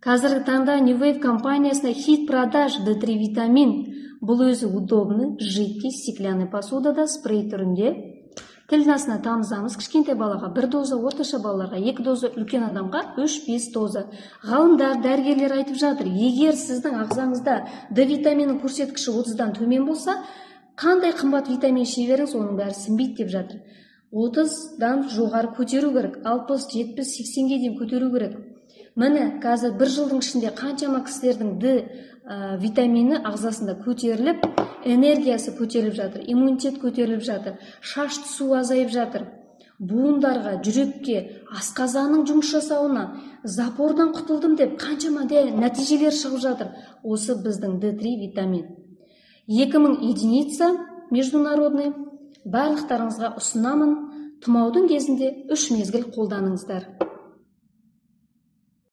Қазіргі таңда New Wave компаниясына хит продаж D3 витамин. Бұл өзі удобный, жидкий, стеклянный посудада спрей түрінде. Тілдің астына тамызамыз. Кішкентай балаға 1 доза, орташа балаларға 2 доза, үлкен адамға 3-5 доза. Ғалымдар, дәрігерлер айтып жатыр, егер сіздің ағзаңызда D витаминінің көрсеткіші 30-дан төмен болса, қандай қымбат витамин іше беріңіз, оның бәрі сіңбейді деп жатыр. 30-дан жоғары көтеру керек, 60, 70, 80-ге дейін көтеру керек. Міне, қазір 1 жылдың ішінде қаншама кісілердің D витамині ағзасында көтеріліп, энергиясы көтеріліп жатыр, иммунитет көтеріліп жатыр, шаш түсу азайып жатыр. Буындарға, жүрекке, асқазанның жұмыс жасауына, запордан құтылдым деп қаншама нәтижелер шығып жатыр. Осы біздің D3 витамин. 2000 единица международный. Барлықтарыңызға ұсынамын. Тұмаудың кезінде 3 мезгіл қолданыңыздар.